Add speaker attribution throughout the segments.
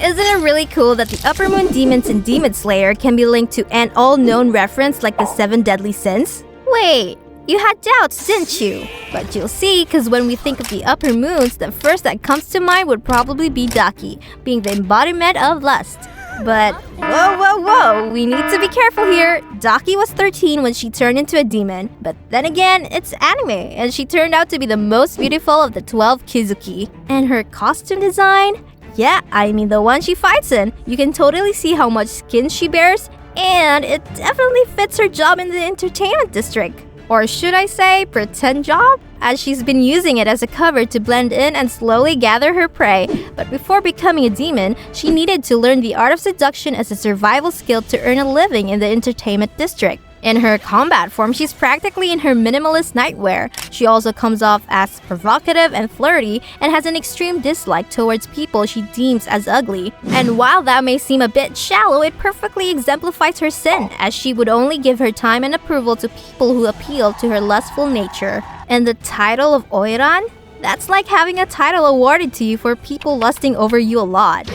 Speaker 1: Isn't it really cool that the Upper Moon demons in Demon Slayer can be linked to an all-known reference like the 7 deadly sins? Wait, you had doubts, didn't you? But you'll see, because when we think of the Upper Moons, the first that comes to mind would probably be Daki, being the embodiment of lust. But whoa, we need to be careful here. Daki was 13 when she turned into a demon, but then again, it's anime, and she turned out to be the most beautiful of the 12 Kizuki. And her costume design? Yeah, I mean the one she fights in. You can totally see how much skin she bears, and it definitely fits her job in the entertainment district. Or should I say, pretend job? As she's been using it as a cover to blend in and slowly gather her prey. But before becoming a demon, she needed to learn the art of seduction as a survival skill to earn a living in the entertainment district. In her combat form, she's practically in her minimalist nightwear. She also comes off as provocative and flirty and has an extreme dislike towards people she deems as ugly. And while that may seem a bit shallow, it perfectly exemplifies her sin, as she would only give her time and approval to people who appeal to her lustful nature. And the title of Oiran? That's like having a title awarded to you for people lusting over you a lot.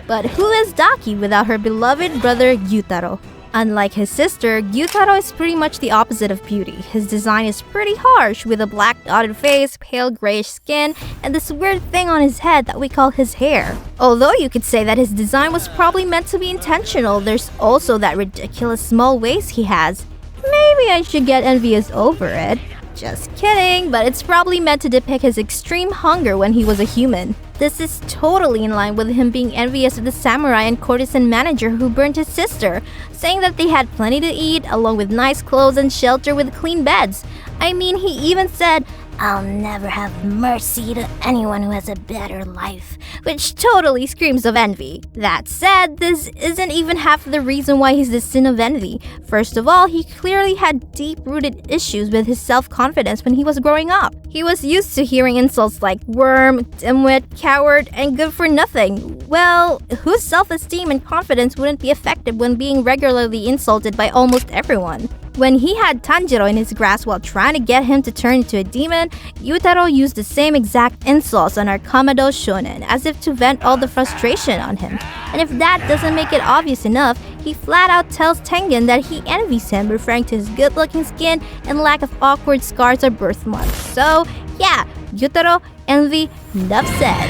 Speaker 1: But who is Daki without her beloved brother Gyutaro? Unlike his sister, Gyutaro is pretty much the opposite of beauty. His design is pretty harsh, with a black dotted face, pale grayish skin, and this weird thing on his head that we call his hair. Although you could say that his design was probably meant to be intentional, there's also that ridiculous small waist he has. Maybe I should get envious over it. Just kidding, but it's probably meant to depict his extreme hunger when he was a human. This is totally in line with him being envious of the samurai and courtesan manager who burned his sister, saying that they had plenty to eat, along with nice clothes and shelter with clean beds. I mean, he even said, "I'll never have mercy to anyone who has a better life," which totally screams of envy. That said, this isn't even half the reason why he's the sin of envy. First of all, he clearly had deep-rooted issues with his self-confidence when he was growing up. He was used to hearing insults like worm, dimwit, coward, and good for nothing. Well, whose self-esteem and confidence wouldn't be affected when being regularly insulted by almost everyone? When he had Tanjiro in his grasp while trying to get him to turn into a demon, Gyutaro used the same exact insults on our Kamado shonen, as if to vent all the frustration on him. And if that doesn't make it obvious enough, he flat out tells Tengen that he envies him, referring to his good-looking skin and lack of awkward scars or birthmarks. So, yeah, Gyutaro, envy, enough said.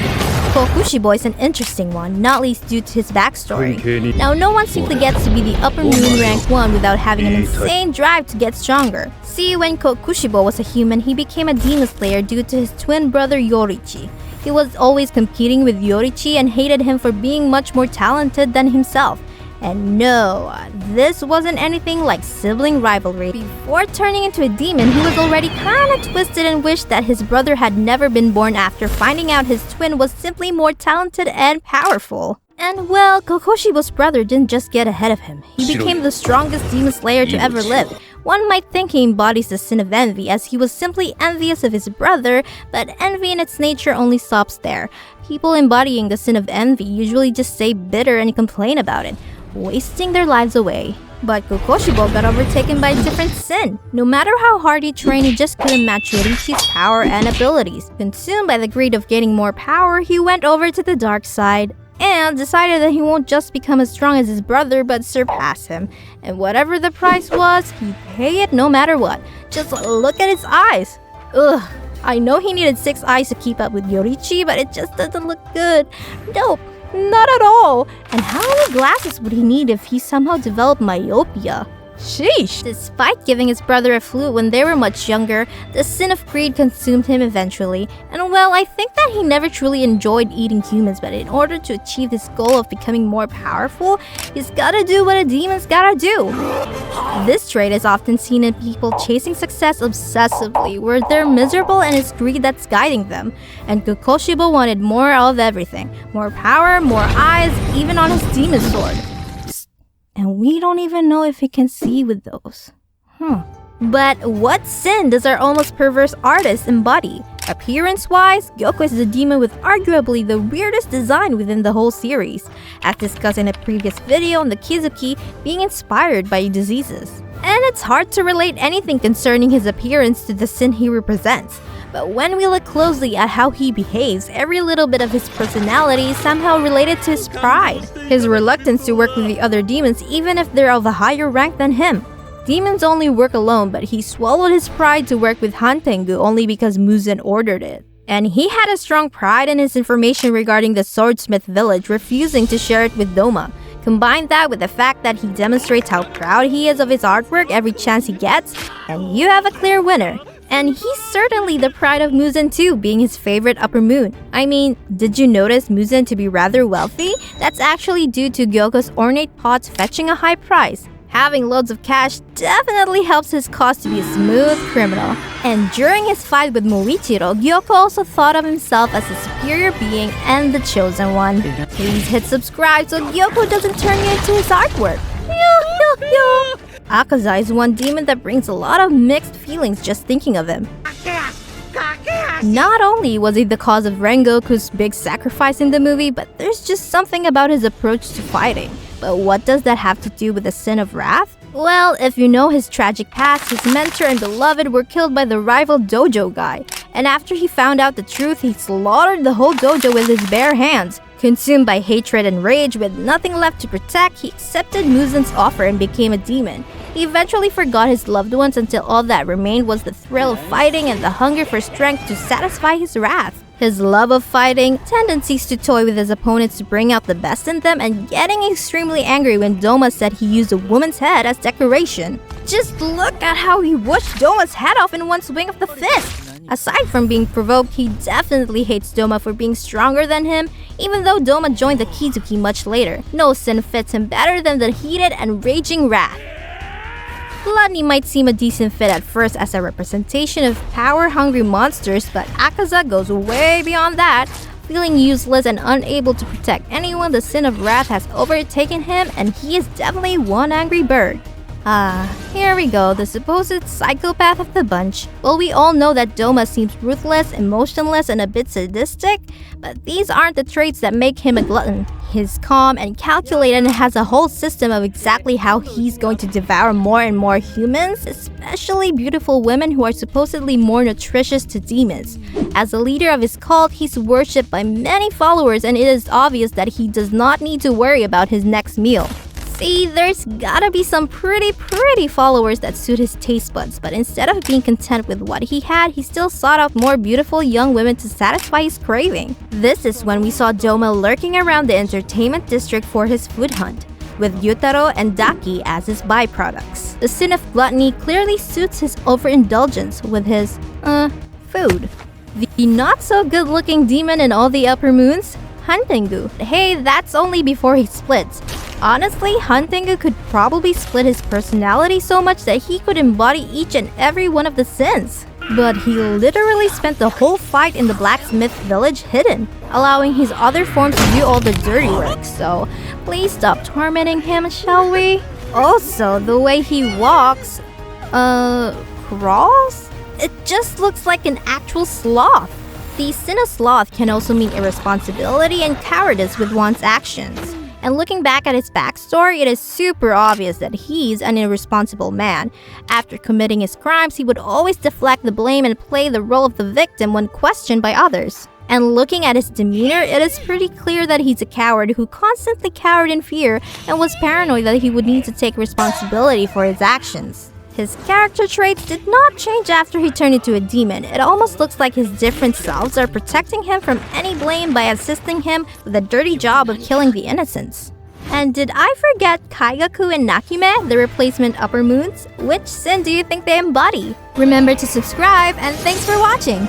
Speaker 1: Kokushibo is an interesting one, not least due to his backstory. Now, no one simply gets to be the Upper Moon rank 1 without having an insane drive to get stronger. See, when Kokushibo was a human, he became a demon slayer due to his twin brother Yorichi. He was always competing with Yorichi and hated him for being much more talented than himself. And no, this wasn't anything like sibling rivalry. Before turning into a demon, he was already kinda twisted and wished that his brother had never been born after finding out his twin was simply more talented and powerful. And well, Kokushibo's brother didn't just get ahead of him. He became the strongest demon slayer to ever live. One might think he embodies the sin of envy, as he was simply envious of his brother, but envy in its nature only stops there. People embodying the sin of envy usually just stay bitter and complain about it, wasting their lives away. But Kokushibo got overtaken by a different sin. No matter how hard he trained, he just couldn't match Yorichi's power and abilities. Consumed by the greed of gaining more power, he went over to the dark side and decided that he won't just become as strong as his brother, but surpass him. And whatever the price was, he'd pay it no matter what. Just look at his eyes. Ugh. I know he needed 6 eyes to keep up with Yorichi, but it just doesn't look good. Nope. Not at all. And how many glasses would he need if he somehow developed myopia? Sheesh. Despite giving his brother a flute when they were much younger, the sin of greed consumed him eventually. And well, I think that he never truly enjoyed eating humans, but in order to achieve this goal of becoming more powerful, he's gotta do what a demon's gotta do. This trait is often seen in people chasing success obsessively, where they're miserable and it's greed that's guiding them. And Kokushibo wanted more of everything. More power, more eyes, even on his demon sword. And we don't even know if he can see with those. But what sin does our almost perverse artist embody? Appearance-wise, Gyokko is the demon with arguably the weirdest design within the whole series, as discussed in a previous video on the Kizuki being inspired by diseases. And it's hard to relate anything concerning his appearance to the sin he represents. But when we look closely at how he behaves, every little bit of his personality is somehow related to his pride. His reluctance to work with the other demons even if they're of a higher rank than him. Demons only work alone, but he swallowed his pride to work with Hantengu only because Muzan ordered it. And he had a strong pride in his information regarding the swordsmith village, refusing to share it with Doma. Combine that with the fact that he demonstrates how proud he is of his artwork every chance he gets, and you have a clear winner. And he's certainly the pride of Muzan too, being his favorite upper moon. I mean, did you notice Muzan to be rather wealthy? That's actually due to Gyokko's ornate pots fetching a high price. Having loads of cash definitely helps his cause to be a smooth criminal. And during his fight with Moichiro, Gyokko also thought of himself as a superior being and the chosen one. Please hit subscribe so Gyokko doesn't turn you into his artwork. Akaza is one demon that brings a lot of mixed feelings just thinking of him. Not only was he the cause of Rengoku's big sacrifice in the movie, but there's just something about his approach to fighting. But what does that have to do with the sin of wrath? Well, if you know his tragic past, his mentor and beloved were killed by the rival dojo guy. And after he found out the truth, he slaughtered the whole dojo with his bare hands. Consumed by hatred and rage, with nothing left to protect, he accepted Muzan's offer and became a demon. He eventually forgot his loved ones until all that remained was the thrill of fighting and the hunger for strength to satisfy his wrath. His love of fighting, tendencies to toy with his opponents to bring out the best in them, and getting extremely angry when Doma said he used a woman's head as decoration. Just look at how he whooshed Doma's head off in one swing of the fist! Aside from being provoked, he definitely hates Doma for being stronger than him, even though Doma joined the Kizuki much later. No sin fits him better than the heated and raging wrath. Gluttony might seem a decent fit at first as a representation of power-hungry monsters, but Akaza goes way beyond that. Feeling useless and unable to protect anyone, the sin of wrath has overtaken him, and he is definitely one angry bird. Here we go, the supposed psychopath of the bunch. Well, we all know that Doma seems ruthless, emotionless, and a bit sadistic, but these aren't the traits that make him a glutton. He's calm and calculated and has a whole system of exactly how he's going to devour more and more humans, especially beautiful women who are supposedly more nutritious to demons. As a leader of his cult, he's worshipped by many followers, and it is obvious that he does not need to worry about his next meal. See, there's gotta be some pretty followers that suit his taste buds, but instead of being content with what he had, he still sought out more beautiful young women to satisfy his craving. This is when we saw Doma lurking around the entertainment district for his food hunt, with Gyutaro and Daki as his byproducts. The sin of gluttony clearly suits his overindulgence with his, food. The not-so-good-looking demon in all the upper moons? Hantengu. Hey, that's only before he splits. Honestly, Hantengu could probably split his personality so much that he could embody each and every one of the sins. But he literally spent the whole fight in the blacksmith village hidden, allowing his other forms to do all the dirty work. So, please stop tormenting him, shall we? Also, the way he walks, crawls? It just looks like an actual sloth. The sin of sloth can also mean irresponsibility and cowardice with one's actions. And looking back at his backstory, it is super obvious that he's an irresponsible man. After committing his crimes, he would always deflect the blame and play the role of the victim when questioned by others. And looking at his demeanor, it is pretty clear that he's a coward who constantly cowered in fear and was paranoid that he would need to take responsibility for his actions. His character traits did not change after he turned into a demon. It almost looks like his different selves are protecting him from any blame by assisting him with the dirty job of killing the innocents. And did I forget Kaigaku and Nakime, the replacement upper moons? Which sin do you think they embody? Remember to subscribe, and thanks for watching!